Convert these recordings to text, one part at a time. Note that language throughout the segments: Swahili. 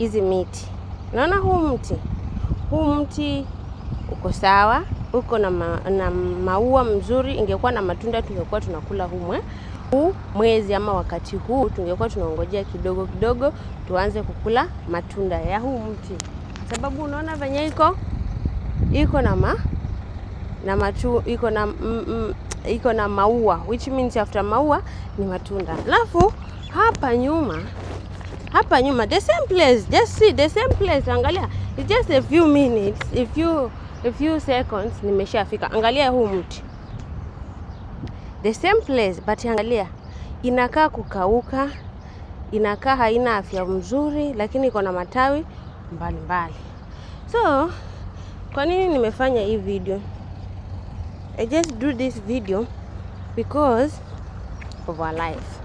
hizi miti. Unaona huu mti uko sawa, uko na maua mzuri. Ingekuwa na matunda tungekuwa tunakula huu mwezi ama wakati huu tungekuwa tunaongojea kidogo kidogo tuanze kukula matunda ya huu mti. Sababu unaona venye iko na maua, which means after maua ni matunda. Alafu hapa nyuma the same place, just see the same place. Angalia, it's just a few minutes, a few seconds nimeshafika. Angalia huu mti, the same place, but angalia inakaa kukauka, inakaa haina afya mzuri, lakini iko na matawi mbalimbali. So kwa nini nimefanya hii video? I just do this video because of our life.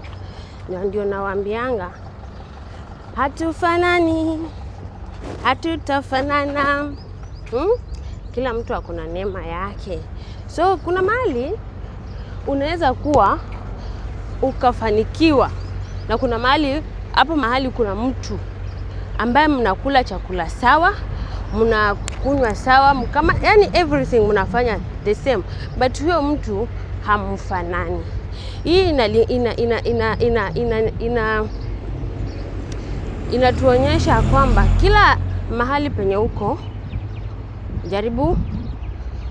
Ndio nawaambianga hatufanani, hatutafanana. Kila mtu akona neema yake. So kuna mahali unaweza kuwa ukafanikiwa, na kuna mahali kuna mtu ambaye mnakula chakula sawa, mnakunywa sawa, kama yani everything mnafanya the same, but huyo mtu hamfanani. Hii inatuonyesha kwamba kila mahali penye uko, jaribu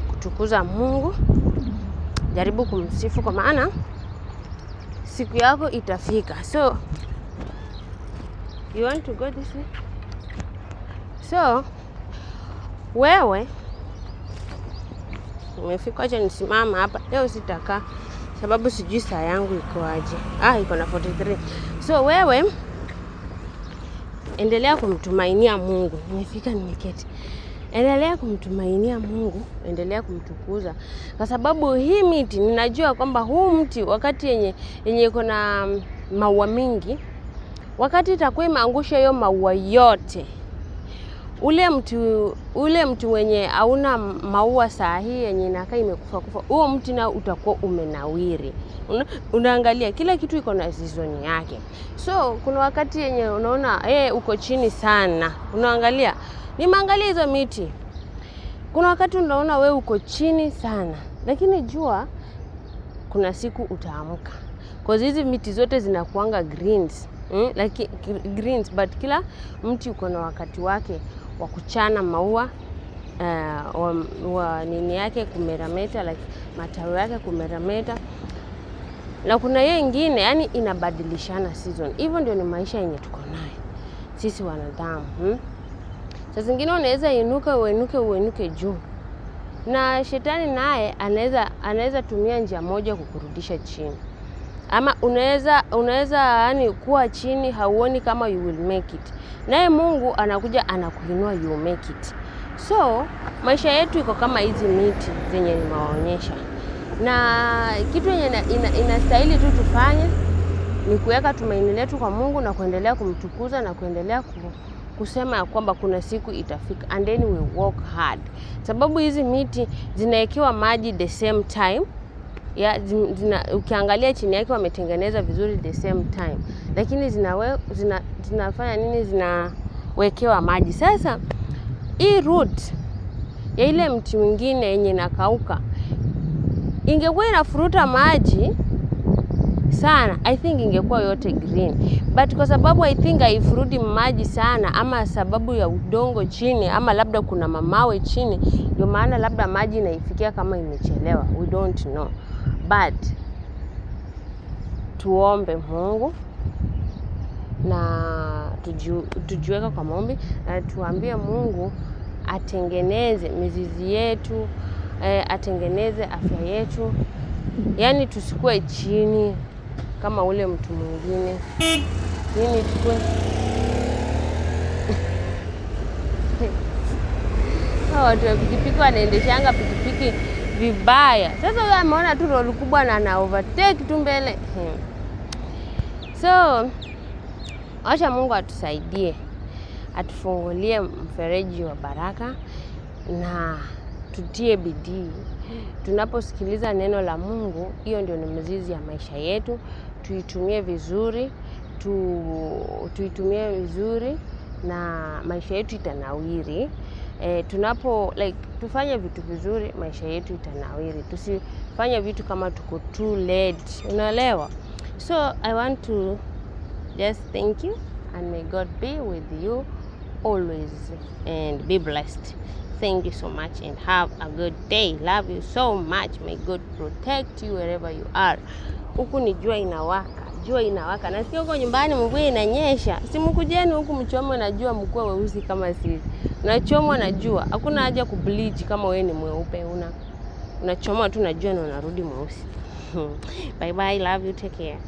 kutukuza Mungu, jaribu kumsifu, kwa maana siku yako itafika. So you want to go this way? So wewe umefika, acha nisimama hapa leo, sitakaa sababu sijui saa yangu iko aje. Iko na 43. So wewe endelea kumtumainia Mungu. Nimeketi. Endelea kumtumainia Mungu, endelea kumtukuza, kwa sababu hii miti, ninajua kwamba huu mti wakati yenye iko na maua mingi, wakati itakuwa imeangusha hiyo maua yote, ule mti wenye hauna maua saa hii yenye inakaa imekufa, huo mti na utakuwa umenawiri. Unaangalia kila kitu iko na season yake. So kuna wakati yenye unaona uko chini sana, unaangalia, nimeangalia hizo miti, kuna wakati unaona wewe uko chini sana, lakini jua kuna siku utaamka, kwa hizi miti zote zinakuanga greens, greens, but kila mti uko na wakati wake wa kuchana maua, nini yake kumerameta, like matawi yake kumerameta, na kuna yeye ingine yani inabadilishana season. Hivyo ndio ni maisha yenye tuko nayo sisi wanadamu. Saa zingine unaweza uenuke juu, na shetani naye anaweza tumia njia moja kukurudisha chini. Ama unaweza yani kuwa chini, hauoni kama you will make it, naye Mungu anakuja anakuinua, you make it. So maisha yetu iko kama hizi miti zenye nimewaonyesha, na kitu yenye inastahili tu tufanye ni kuweka tumaini letu kwa Mungu na kuendelea kumtukuza na kuendelea kusema ya kwamba kuna siku itafika, and then we work hard. Sababu hizi miti zinaekewa maji the same time, ukiangalia chini yake wametengeneza vizuri the same time, lakini zinafanya nini? Zinawekewa maji. Sasa hii root ya ile mti mwingine yenye nakauka ingekuwa inafuruta maji sana, I think ingekuwa yote green, but kwa sababu I think haifurudi maji sana, ama sababu ya udongo chini, ama labda kuna mamawe chini, ndio maana labda maji inaifikia kama imechelewa, we don't know. But tuombe Mungu na tujiweka kwa maombi, na tuambie Mungu atengeneze mizizi yetu, atengeneze afya yetu, yani tusikue chini kama ule mtu mwingine. Nini tukue watu wa pikipiki wanaendeshanga pikipiki vibaya. Sasa huyo ameona tu lori kubwa na ana overtake tu mbele. So acha Mungu atusaidie, atufungulie mfereji wa baraka, na tutie bidii tunaposikiliza neno la Mungu. Hiyo ndio ni mzizi ya maisha yetu. Tuitumie vizuri, na maisha yetu itanawiri. Tunapo tufanye vitu vizuri, maisha yetu itanawiri. Tusifanye vitu kama tuko too late, unaelewa? So I want to just thank you, and may God be with you always and be blessed. Thank you so much and have a good day. Love you so much. May God protect you wherever you are. Huku ni jua inawaka. Nasikia huko nyumbani mvua inanyesha. Si mkujeni huku mchomwe na jua mkue weusi kama sisi. Unachomwa na jua. Hakuna haja kubleach kama wewe ni mweupe. Unachomwa tu na jua na unarudi mweusi. Bye bye. Love you. Take care.